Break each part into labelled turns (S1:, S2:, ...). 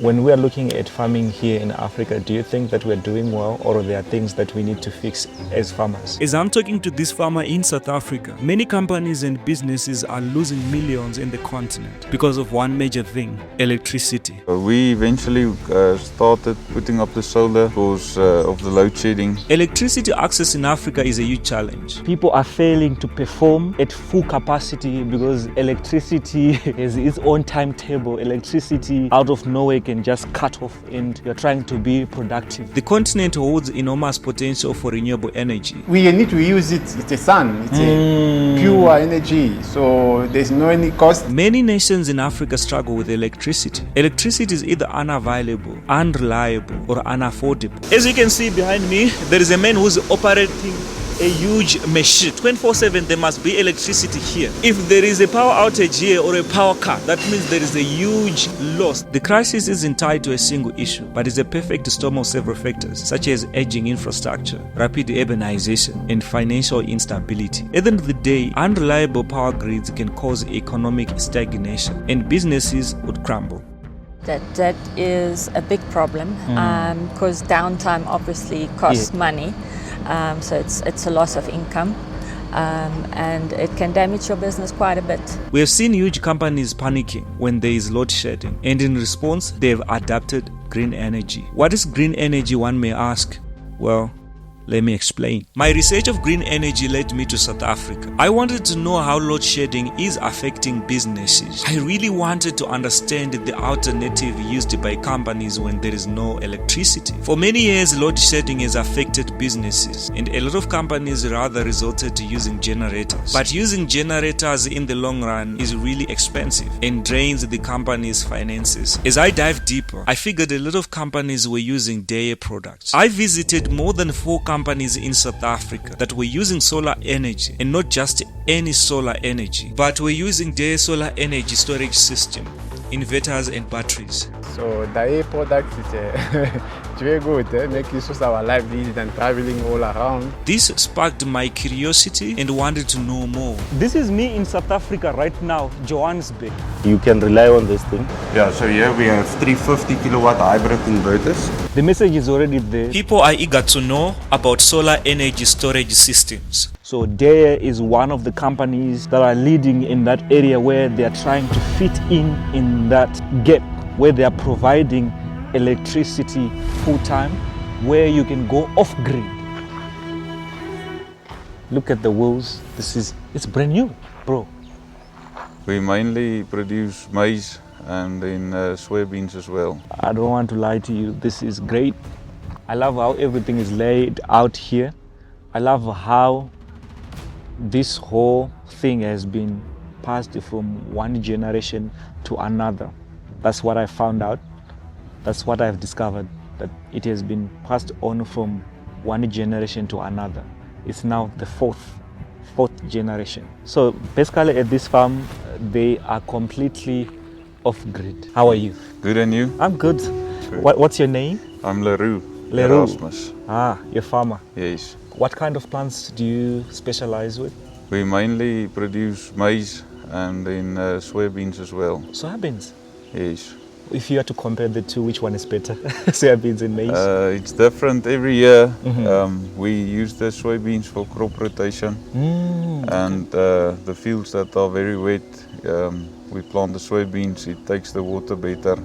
S1: When we are looking at farming here in Africa, do you think that we're doing well, or there are things that we need to fix as farmers?
S2: As I'm talking to this farmer in South Africa, many companies and businesses are losing millions in the continent because of one major thing: electricity.
S3: We eventually started putting up the solar because of the load shedding.
S2: Electricity access in Africa is a huge challenge.
S1: People are failing to perform at full capacity because electricity has its own timetable. Electricity out of nowhere can just cut off and you're trying to be productive.
S2: The continent holds enormous potential for renewable energy.
S4: We need to use it. It's the sun. It's a pure energy, so there's no any cost.
S2: Many nations in Africa struggle with electricity. Electricity is either unavailable, unreliable, or unaffordable. As you can see behind me, there is a man who's operating a huge machine. 24/7 there must be electricity here. If there is a power outage here or a power cut, that means there is a huge loss. The crisis isn't tied to a single issue, but is a perfect storm of several factors, such as aging infrastructure, rapid urbanization, and financial instability. At the end of the day, unreliable power grids can cause economic stagnation, and businesses would crumble.
S5: That is a big problem because downtime obviously costs money. So it's a loss of income and it can damage your business quite a bit.
S2: We have seen huge companies panicking when there is load shedding, and in response they have adapted green energy. What is green energy, one may ask? Well, let me explain. My research of green energy led me to South Africa. I wanted to know how load shedding is affecting businesses. I really wanted to understand the alternative used by companies when there is no electricity. For many years, load shedding has affected businesses, and a lot of companies rather resorted to using generators. But using generators in the long run is really expensive and drains the company's finances. As I dive deeper, I figured a lot of companies were using dairy products. I visited more than 4 companies in South Africa that were using solar energy, and not just any solar energy, but were using their solar energy storage system, inverters and batteries.
S4: So the air product is it's very good. Make use of our life easy than traveling all around.
S2: This sparked my curiosity and wanted to know more.
S1: This is me in South Africa right now, Johannesburg.
S6: You can rely on this thing.
S3: Yeah, so here we have 350 kilowatt hybrid inverters.
S1: The message is already there.
S2: People are eager to know about solar energy storage systems.
S1: So Dare is one of the companies that are leading in that area where they are trying to fit in that gap where they are providing electricity full time, where you can go off grid. Look at the wheels. It's brand new, bro.
S3: We mainly produce maize and then soybeans as well.
S1: I don't want to lie to you, this is great. I love how everything is laid out here. I love how this whole thing has been passed from one generation to another. That's what I found out. That's what I've discovered, that it has been passed on from one generation to another. It's now the fourth generation. So basically at this farm, they are completely off grid. How are you?
S3: Good, and you?
S1: I'm good. What's your name?
S3: I'm Leroux.
S1: Leroux.
S3: Erasmus.
S1: You're a farmer.
S3: Yes.
S1: What kind of plants do you specialize with?
S3: We mainly produce maize and then soybeans as well.
S1: Soybeans?
S3: Yes.
S1: If you had to compare the two, which one is better? Soybeans and maize?
S3: It's different every year. We use the soybeans for crop rotation, and the fields that are very wet, we plant the soybeans. It takes the water better,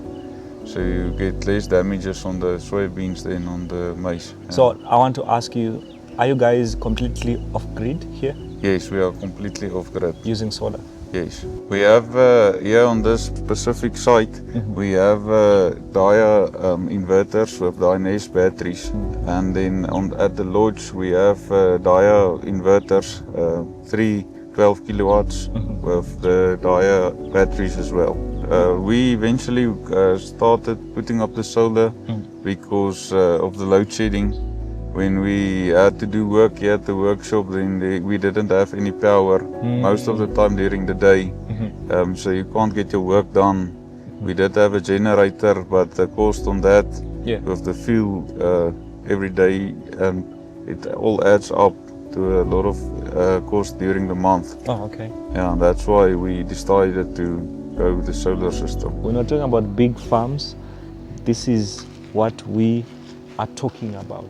S3: so you get less damages on the soybeans than on the maize.
S1: So I want to ask you, are you guys completely off grid here?
S3: Yes, we are completely off grid.
S1: Using solar?
S3: Yes. We have here on this specific site, we have Dia inverters with Dia batteries, and then at the lodge we have Dia inverters, 3 12 kilowatts with the Dia batteries as well. We eventually started putting up the solar because of the load shedding. When we had to do work here at the workshop, then we didn't have any power most of the time during the day, so you can't get your work done. We did have a generator, but the cost on that with the fuel every day, it all adds up to a lot of cost during the month.
S1: Oh, okay.
S3: Yeah, that's why we decided to go with the solar system.
S1: We're not talking about big farms. this is what we are talking about.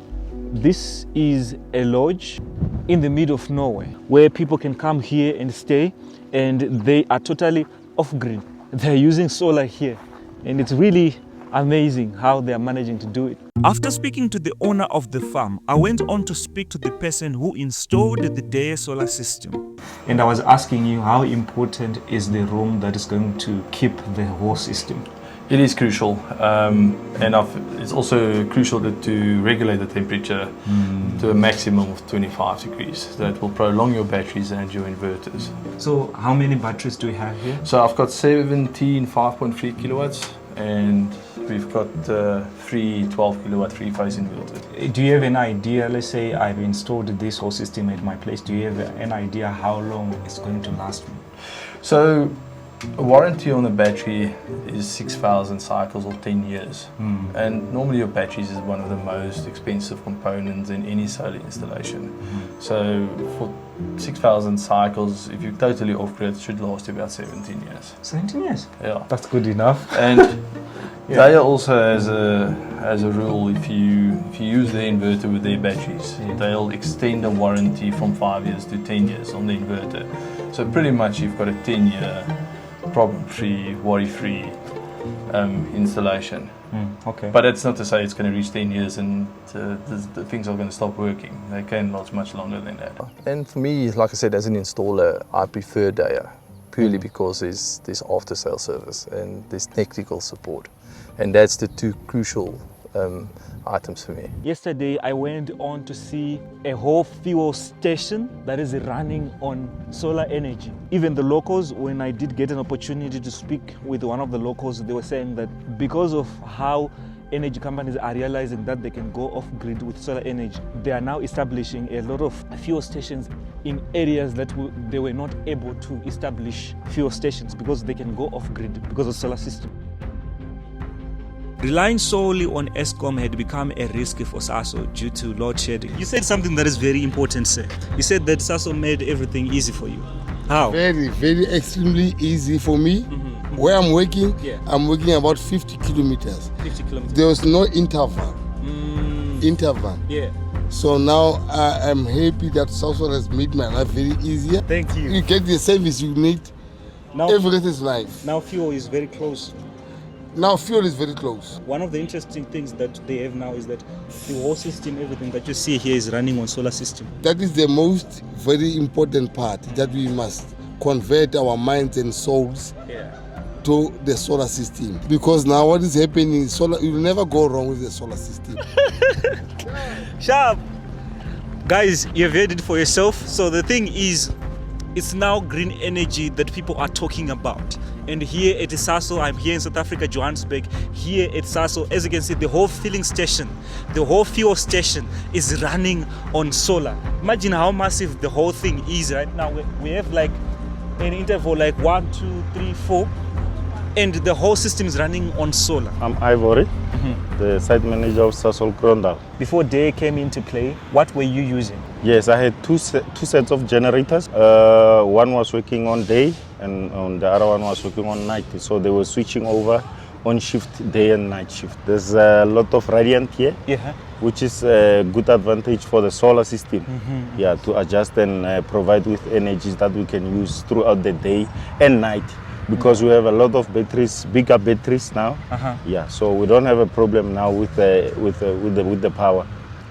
S1: This is a lodge in the middle of nowhere where people can come here and stay, and they are totally off-grid. They're using solar here, and it's really amazing how they are managing to do it.
S2: After speaking to the owner of the farm, I went on to speak to the person who installed the Daya solar system.
S1: And I was asking you, how important is the room that is going to keep the whole system?
S7: It is crucial, it's also crucial to regulate the temperature to a maximum of 25 degrees. That will prolong your batteries and your inverters.
S1: So how many batteries do we have here?
S7: So I've got 17 5.3 kilowatts, and we've got 3 12 kilowatt three-phase inverters.
S1: Do you have an idea, let's say I've installed this whole system at my place, do you have an idea how long it's going to last me?
S7: So a warranty on a battery is 6,000 cycles or 10 years. And normally your batteries is one of the most expensive components in any solar installation. So for 6,000 cycles, if you're totally off-grid, it should last you about 17 years.
S1: 17 years?
S7: Yeah.
S1: That's good enough.
S7: And Daya also has a rule, if you use the inverter with their batteries, they'll extend the warranty from 5 years to 10 years on the inverter. So pretty much you've got a 10-year problem-free, worry-free installation.
S1: Okay.
S7: But that's not to say it's going to reach 10 years and the things are going to stop working. They can last much longer than that.
S8: And for me, like I said, as an installer, I prefer Daya purely because there's after-sale service and there's technical support. And that's the two crucial items for me.
S1: Yesterday I went on to see a whole fuel station that is running on solar energy. Even the locals, when I did get an opportunity to speak with one of the locals, they were saying that because of how energy companies are realizing that they can go off grid with solar energy, they are now establishing a lot of fuel stations in areas that they were not able to establish fuel stations because they can go off grid because of solar system.
S2: Relying solely on Eskom had become a risk for SASO due to load shedding. You said something that is very important, sir. You said that SASO made everything easy for you. How?
S9: Very, very extremely easy for me. Where I'm working, I'm working about 50 kilometers.
S2: 50 kilometers.
S9: There was no interval.
S2: Yeah.
S9: So now I'm happy that SASO has made my life very easier.
S2: Thank you.
S9: You get the service you need.
S2: Now,
S9: everything is nice.
S2: Now fuel is very close.
S9: Now fuel is very close.
S2: One of the interesting things that they have now is that the whole system, everything that you see here is running on solar system.
S9: That is the most very important part, that we must convert our minds and souls to the solar system. Because now what is happening is solar, you will never go wrong with the solar system.
S2: Sharp! Guys, you've heard it for yourself. So the thing is, it's now green energy that people are talking about. And here at SASO, I'm here in South Africa, Johannesburg. Here at SASO, as you can see, the whole filling station, the whole fuel station is running on solar. Imagine how massive the whole thing is right now. We have like an interval like 1, 2, 3, 4, and the whole system is running on solar.
S6: I'm Ivory, the site manager of SASO Krondal.
S1: Before day came into play, what were you using?
S6: Yes, I had two sets of generators. One was working on day and the other one was working on night. So they were switching over on shift, day and night shift. There's a lot of radiant here, which is a good advantage for the solar system. To adjust and provide with energies that we can use throughout the day and night. Because we have a lot of batteries, bigger batteries now. So we don't have a problem now with the power,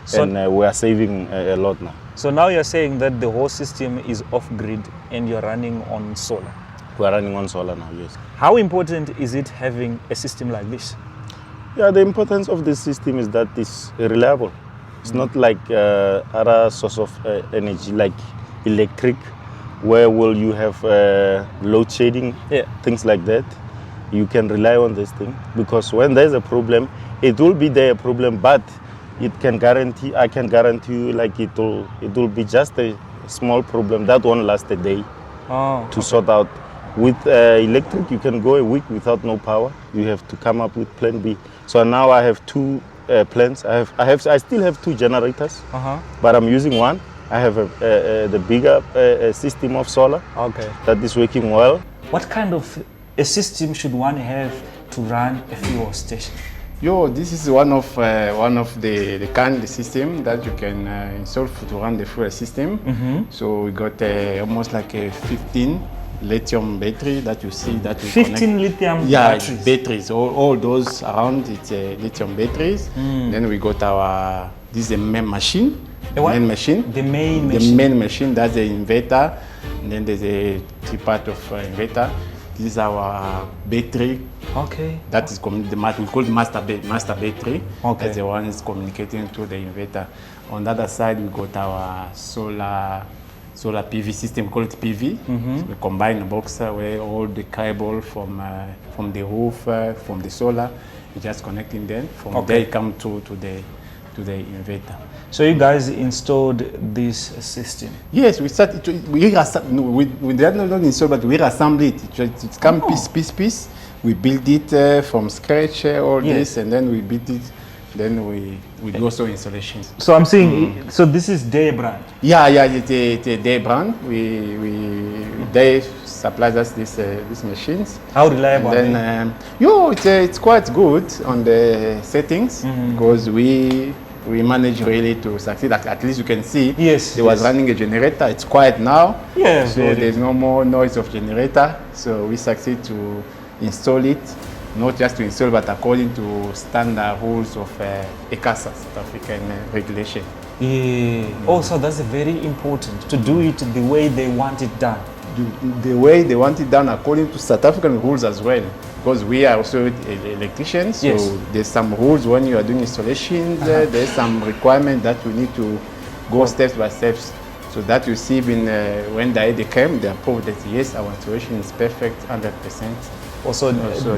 S6: so, and we are saving a lot now.
S1: So now you're saying that the whole system is off grid and you're running on solar.
S6: We are running on solar now, yes.
S1: How important is it having a system like this?
S6: Yeah, the importance of this system is that it's reliable. It's not like other source of energy like electric, where will you have load shedding, things like that. You can rely on this thing because when there's a problem, it will be there a problem, but I can guarantee you, like it will be just a small problem that won't last a day to sort out. With electric, you can go a week without no power. You have to come up with plan B. So now I have two plans. I still have two generators, but I'm using one. I have the bigger system of solar that is working well.
S1: What kind of a system should one have to run a fuel station?
S4: This is one of the kind of system that you can install to run the fuel system. So we got almost like a 15 lithium battery that you see that we
S1: 15
S4: connect.
S1: lithium
S4: Yeah,
S1: batteries.
S4: batteries. All those around it's lithium batteries. Then we got our this is a main machine.
S1: The what?
S4: Main machine.
S1: The main
S4: The
S1: machine.
S4: main machine. That's the inverter. And then there's a three part of inverter. This is our battery.
S1: Okay.
S4: That is we call it master battery.
S1: Okay.
S4: That's the one is communicating to the inverter. On the other side, we got our solar PV system. We call it PV. So we combine a box where all the cable from the roof, from the solar, you just connecting them. From there, it come to the inverter.
S1: So you guys installed this system?
S4: Yes, we started. We did not install, but we reassemble it. It comes piece. We build it from scratch, all this, and then we build it. Then we do also installations.
S1: So I'm saying, so this is their brand?
S4: Yeah, it's a their brand. They supplies us these machines.
S1: How reliable?
S4: And then, it's quite good on the settings because we manage really to succeed. At least you can see.
S1: Yes.
S4: It was running a generator. It's quiet now.
S1: Yes.
S4: So there's no more noise of generator. So we succeed to install it, not just to install, but according to standard rules of ECASA, South African regulation.
S1: Yeah. Also, that's very important to do it the way they want it done.
S4: The way they want it done according to South African rules as well. Because we are also electricians, so there's some rules when you are doing installations. There's some requirement that we need to go steps by steps. So that you see when they came, they approved that yes, our installation is perfect, 100%.
S1: Also,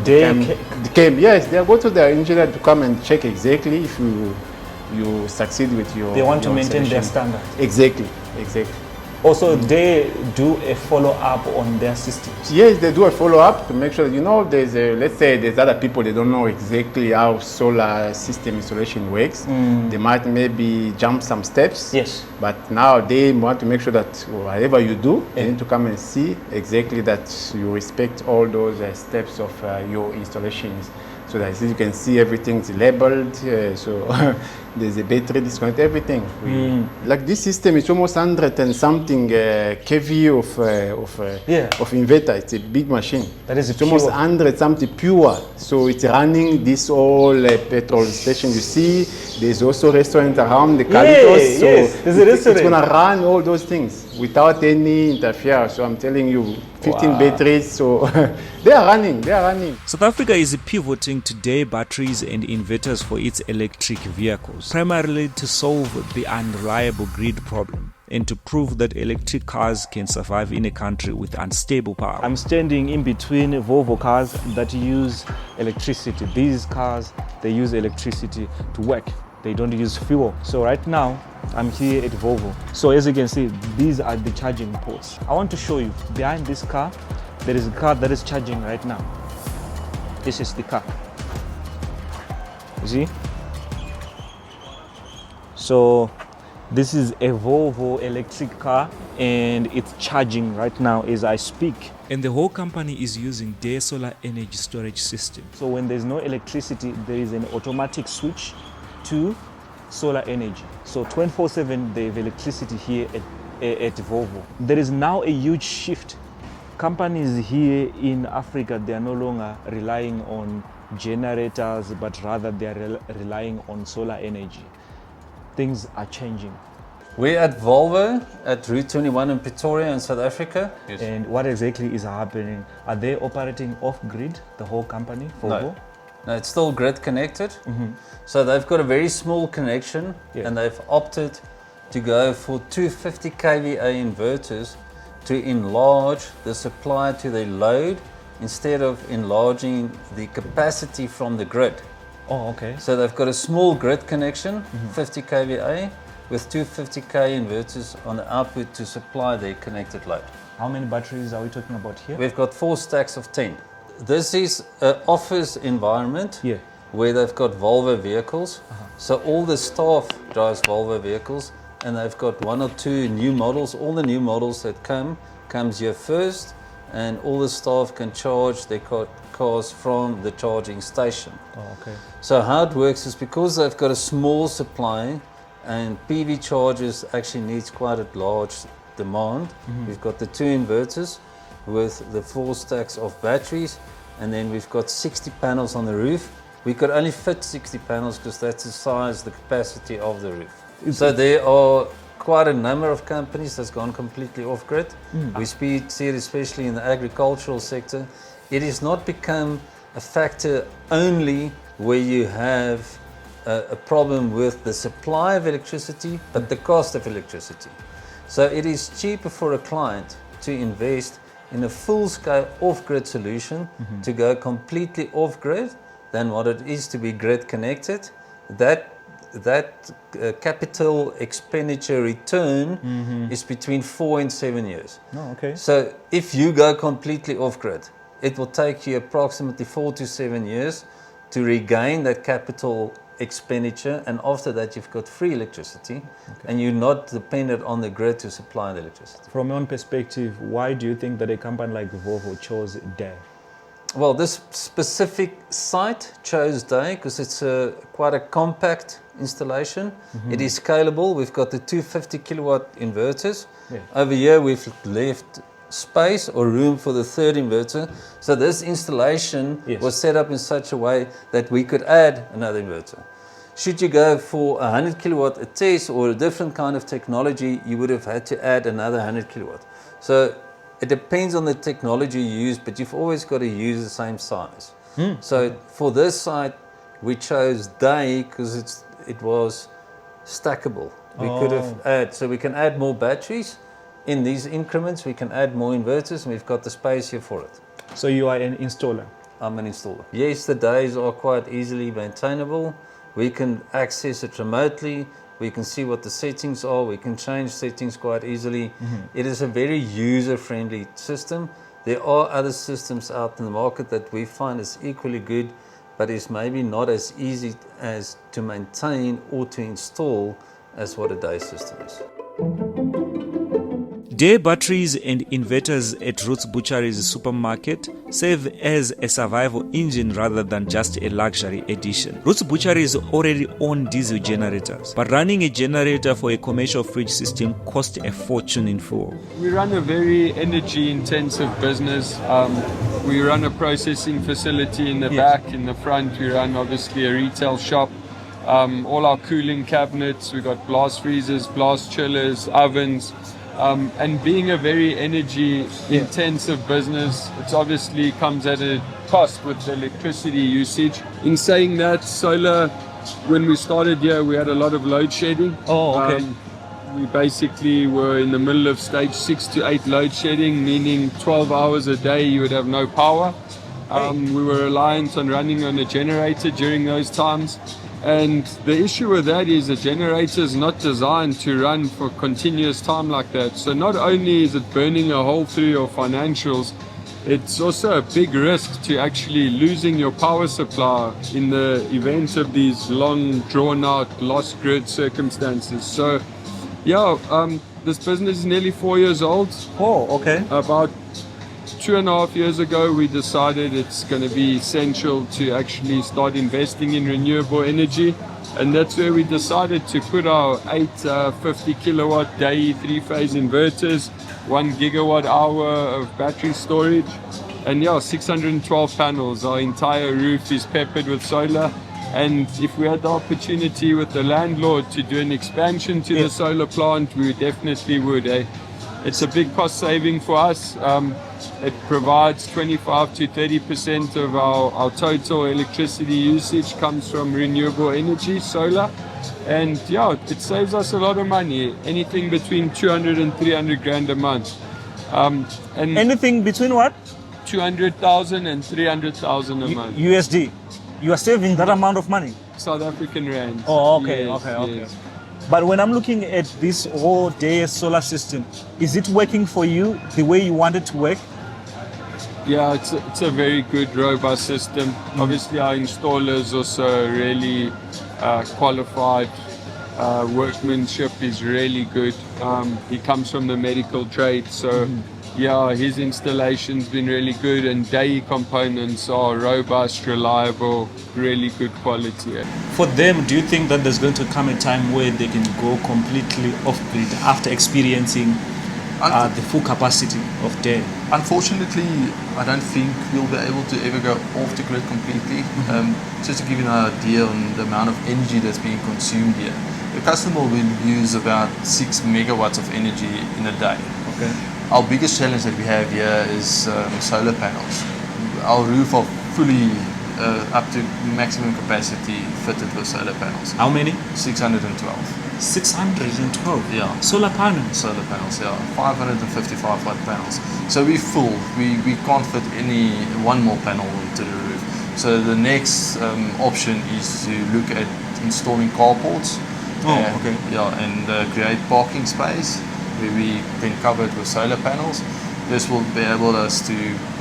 S4: they came. Yes, they go to the engineer to come and check exactly if you succeed with your.
S1: They want to maintain their standard.
S4: Exactly.
S1: Also, they do a follow-up on their systems.
S4: Yes, they do a follow-up to make sure, let's say there's other people, they don't know exactly how solar system installation works. They might maybe jump some steps.
S1: Yes.
S4: But now they want to make sure that whatever you do, you need to come and see exactly that you respect all those steps of your installations. So that you can see everything's labeled. So there's a battery disconnect, everything. Like this system is almost 100 and something kV of inverter. It's a big machine.
S1: That is
S4: almost 100 something pure. So it's running this whole petrol station. You see, there's also restaurant around the Kbirioti. So
S1: there's a restaurant.
S4: It's gonna run all those things without any interference. So I'm telling you, 15 batteries. So they are running.
S2: South Africa is pivoting to day batteries and inverters for its electric vehicles, primarily to solve the unreliable grid problem and to prove that electric cars can survive in a country with unstable power.
S1: I'm standing in between Volvo cars that use electricity. These cars, they use electricity to work. They don't use fuel. So right now, I'm here at Volvo. So as you can see, these are the charging ports. I want to show you, behind this car, there is a car that is charging right now. This is the car. You see? So this is a Volvo electric car and it's charging right now as I speak.
S2: And the whole company is using their solar energy storage system.
S1: So when there's no electricity, there is an automatic switch to solar energy. So 24/7 they have electricity here at Volvo. There is now a huge shift. Companies here in Africa, they are no longer relying on generators, but rather they are relying on solar energy. Things are changing.
S10: We're at Volvo at Route 21 in Pretoria in South Africa.
S1: Yes. And what exactly is happening? Are they operating off-grid, the whole company, Volvo?
S10: No, it's still grid connected. So they've got a very small connection and they've opted to go for 250 kVA inverters to enlarge the supply to the load instead of enlarging the capacity from the grid.
S1: Oh, okay.
S10: So they've got a small grid connection, 50 kVA, with 250k inverters on the output to supply their connected load.
S1: How many batteries are we talking about here?
S10: We've got 4 stacks of 10. This is an office environment where they've got Volvo vehicles. So all the staff drives Volvo vehicles and they've got 1 or 2 new models. All the new models that comes here first and all the staff can charge their cars from the charging station.
S1: Oh, okay.
S10: So how it works is because they've got a small supply and PV chargers actually needs quite a large demand. We've got the 2 inverters with the 4 stacks of batteries, and then we've got 60 panels on the roof. We could only fit 60 panels because that's the size, the capacity of the roof. So there are quite a number of companies that's gone completely off-grid. We see it especially in the agricultural sector. It has not become a factor only where you have a problem with the supply of electricity, but the cost of electricity. So it is cheaper for a client to invest in a full-scale off-grid solution to go completely off-grid than what it is to be grid connected. That capital expenditure return is between 4 and 7 years.
S1: Oh, okay.
S10: So if you go completely off-grid, it will take you approximately 4 to 7 years to regain that capital expenditure, and after that you've got free electricity, and you're not dependent on the grid to supply the electricity.
S1: From your own perspective, why do you think that a company like Volvo chose DAE?
S10: Well, this specific site chose DAE because it's quite a compact installation. It is scalable. We've got the 250 kilowatt inverters.
S1: Yeah.
S10: Over here we've left space or room for the 3rd inverter. So this installation was set up in such a way that we could add another inverter. Should you go for 100 kilowatt a test or a different kind of technology, you would have had to add another 100 kilowatt. So it depends on the technology you use, but you've always got to use the same size. So for this site, we chose DAE because it was stackable. We could have so we can add more batteries in these increments. We can add more inverters, and we've got the space here for it.
S1: So you are an installer?
S10: I'm an installer. Yes, the DAEs are quite easily maintainable. We can access it remotely. We can see what the settings are. We can change settings quite easily. It is a very user-friendly system. There are other systems out in the market that we find is equally good, but is maybe not as easy as to maintain or to install as what a DAE system is.
S2: DAE batteries and inverters at Roots Butchery's supermarket serve as a survival engine rather than just a luxury addition. Roots Butcheries already own diesel generators, but running a generator for a commercial fridge system costs a fortune in fuel.
S11: We run a very energy intensive business. We run a processing facility in the back, in the front we run obviously a retail shop. All our cooling cabinets, we've got blast freezers, blast chillers, ovens. And being a very energy intensive business, it obviously comes at a cost with the electricity usage. In saying that, solar, when we started here, we had a lot of load shedding. We basically were in the middle of stage 6 to 8 load shedding, meaning 12 hours a day you would have no power. We were reliant on running on a generator during those times. And the issue with that is the generator is not designed to run for continuous time like that. So not only is it burning a hole through your financials, it's also a big risk to actually losing your power supply in the event of these long drawn out lost grid circumstances. So this business is nearly 4 years old. About 2.5 years ago, we decided it's going to be essential to actually start investing in renewable energy, and that's where we decided to put our 8 50 kilowatt DAE 3-phase inverters, 1 gigawatt hour of battery storage, and 612 panels. Our entire roof is peppered with solar, and if we had the opportunity with the landlord to do an expansion to the solar plant, we definitely would. It's a big cost saving for us. It provides 25 to 30% of our total electricity usage comes from renewable energy, solar. And it saves us a lot of money, anything between 200 and 300 grand a month. And
S1: anything between what?
S11: 200,000 and 300,000 a month.
S1: USD. You are saving that amount of money?
S11: South African rand.
S1: Oh, okay, okay. But when I'm looking at this whole DAE solar system, is it working for you the way you want it to work?
S11: Yeah, it's a very good, robust system. Obviously, our installers also really qualified. Workmanship is really good. He comes from the medical trade, so yeah, his installation's been really good, and DAE components are robust, reliable, really good quality.
S2: For them, do you think that there's going to come a time where they can go completely off-grid after experiencing the full capacity of DAE?
S7: Unfortunately, I don't think we'll be able to ever go off the grid completely. Just to give you an idea on the amount of energy that's being consumed here, the customer will use about 6 megawatts of energy in a day.
S2: Okay.
S7: Our biggest challenge that we have here is solar panels. Our roof are fully up to maximum capacity fitted with solar panels.
S2: How many?
S7: 612.
S2: 612?
S7: Yeah.
S2: Solar panels?
S7: Solar panels, yeah. 555 watt panels. So we're full. We can't fit one more panel into the roof. So the next option is to look at installing carports.
S2: Okay.
S7: Yeah, and create parking space where we can cover it with solar panels. This will be able us to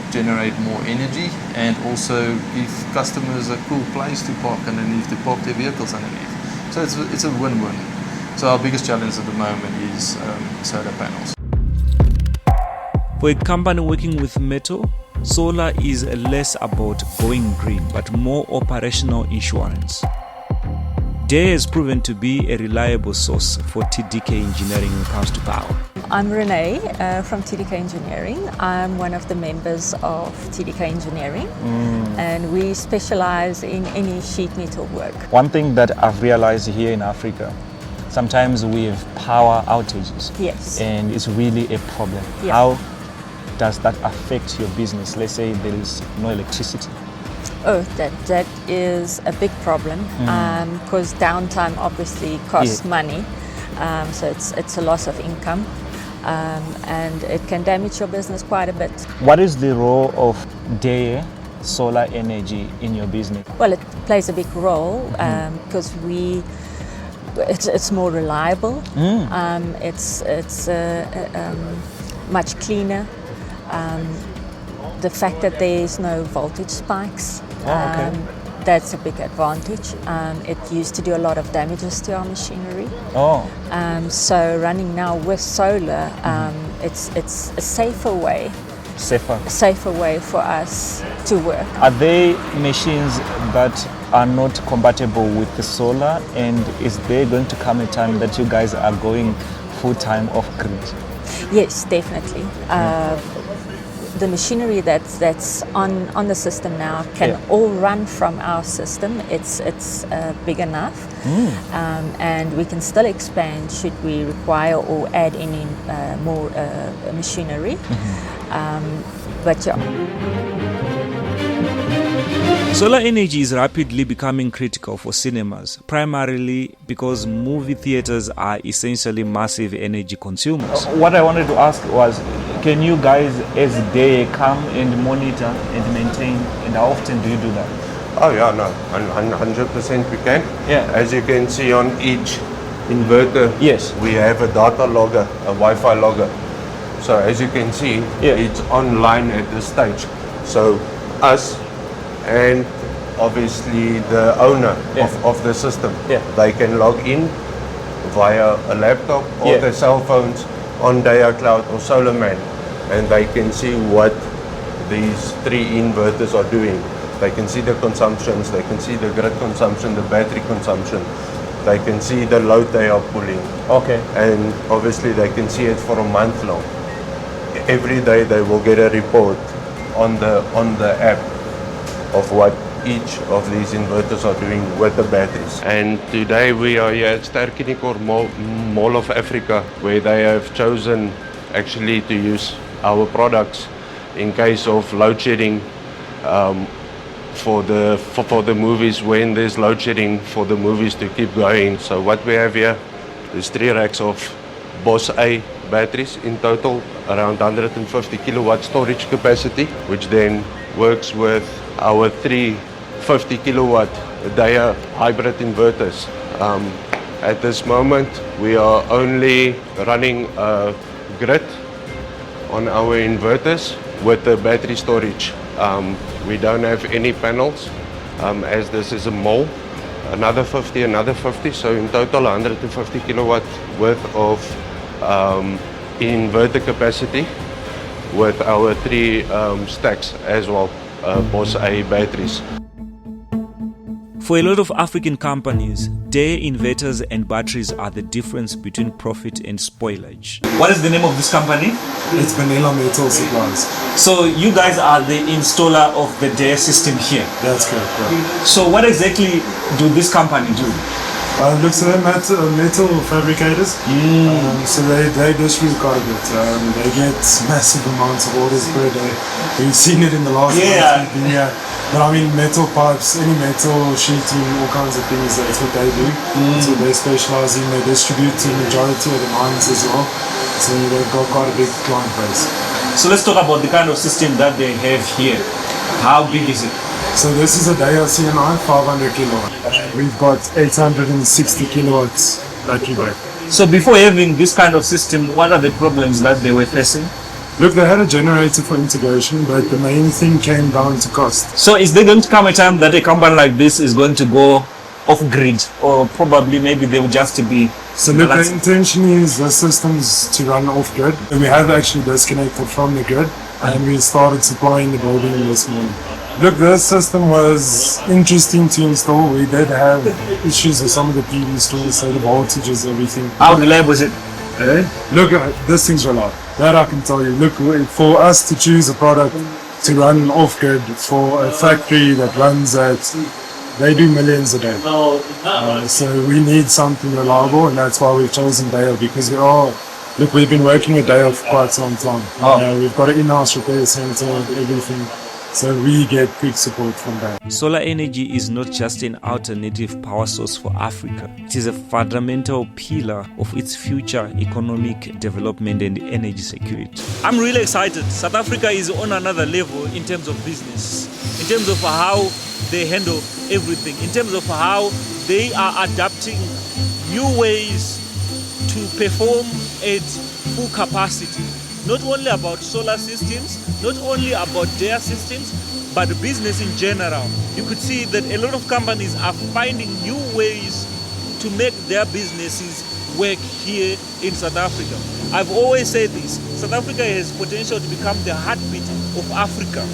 S7: generate more energy and also give customers a cool place to park underneath, to park their vehicles underneath. So it's a win-win. So our biggest challenge at the moment is solar panels.
S2: For a company working with metal, solar is less about going green, but more operational insurance. DAE has proven to be a reliable source for TDK Engineering when it comes to power.
S5: I'm Renee from TDK Engineering. I'm one of the members of TDK Engineering, and we specialize in any sheet metal work.
S1: One thing that I've realized here in Africa, sometimes we have power outages.
S5: Yes.
S1: And it's really a problem.
S5: Yeah.
S1: How does that affect your business? Let's say there is no electricity.
S5: Oh, that is a big problem because downtime obviously costs money. So it's a loss of income, and it can damage your business quite a bit.
S1: What is the role of DAE solar energy in your business?
S5: Well, it plays a big role because it's more reliable. It's much cleaner. The fact that there is no voltage spikes, that's a big advantage. It used to do a lot of damages to our machinery. So running now with solar, it's a safer way for us to work.
S1: Are there machines that are not compatible with the solar, and is there going to come a time that you guys are going full-time off-grid?
S5: Yes, definitely. The machinery that's on the system now can all run from our system. It's big enough, and we can still expand should we require or add any more machinery. But yeah.
S2: Solar energy is rapidly becoming critical for cinemas, primarily because movie theaters are essentially massive energy consumers.
S1: What I wanted to ask was, can you guys as DAE come and monitor and maintain, and how often do you do that?
S12: Oh yeah, no, 100% we can.
S1: Yeah.
S12: As you can see on each inverter, we have a data logger, a Wi-Fi logger. So as you can see, it's online at this stage. So us and obviously the owner of the system, they can log in via a laptop or their cell phones on DAE Cloud or SolarMan, and they can see what these 3 inverters are doing. They can see the consumptions, they can see the grid consumption, the battery consumption, they can see the load they are pulling. And obviously they can see it for a month long. Every day they will get a report on the app of what each of these inverters are doing with the batteries. And today we are here at Sterkiniker Mall of Africa, where they have chosen actually to use our products in case of load shedding for the movies, when there's load shedding, for the movies to keep going. So what we have here is 3 racks of Boss A batteries, in total around 150 kilowatt storage capacity, which then works with our 3 50 kilowatt DAE hybrid inverters. At this moment we are only running a grid on our inverters with the battery storage. We don't have any panels, as this is a mall. Another 50, so in total 150 kilowatt worth of inverter capacity with our 3 stacks as well, Boss A batteries.
S2: For a lot of African companies, their inverters and batteries are the difference between profit and spoilage. What is the name of this company?
S13: It's Vanilla Metal Supplies.
S2: So you guys are the installer of the DARE system here?
S13: That's correct, yeah.
S2: So what exactly do this company do?
S13: Look, so they're metal fabricators. So they distribute quite a bit. They get massive amounts of orders per day. We've seen it in the last month we've been here. But I mean, metal pipes, any metal sheeting, all kinds of things, that's what they do. That's what they specialize in. They distribute to the majority of the mines as well. So they've got quite a big client base.
S2: So let's talk about the kind of system that they have here. How big is it?
S13: So this is a DARE CNI 500 kilowatt. We've got 860 kilowatts battery bank.
S2: So before having this kind of system, what are the problems that they were facing?
S13: Look, they had a generator for integration, but the main thing came down to cost.
S2: So is there going to come a time that a company like this is going to go off grid, or probably maybe they will just be...
S13: So look, the intention is the systems to run off grid. We have actually disconnected from the grid and we started supplying the building this morning. Look, this system was interesting to install. We did have issues with some of the PV stores, so the voltages, everything.
S2: How reliable is it?
S13: Look, this thing's reliable. That I can tell you. Look, for us to choose a product to run off grid for a factory that runs at, they do millions a day. So we need something reliable, and that's why we've chosen DARE, because look, we've been working with DARE for quite some time. We've got an in-house repair center, everything. So we get quick support from that.
S2: Solar energy is not just an alternative power source for Africa. It is a fundamental pillar of its future economic development and energy security. I'm really excited. South Africa is on another level in terms of business, in terms of how they handle everything, in terms of how they are adapting new ways to perform at full capacity. Not only about solar systems, not only about their systems, but business in general. You could see that a lot of companies are finding new ways to make their businesses work here in South Africa. I've always said this, South Africa has potential to become the heartbeat of Africa.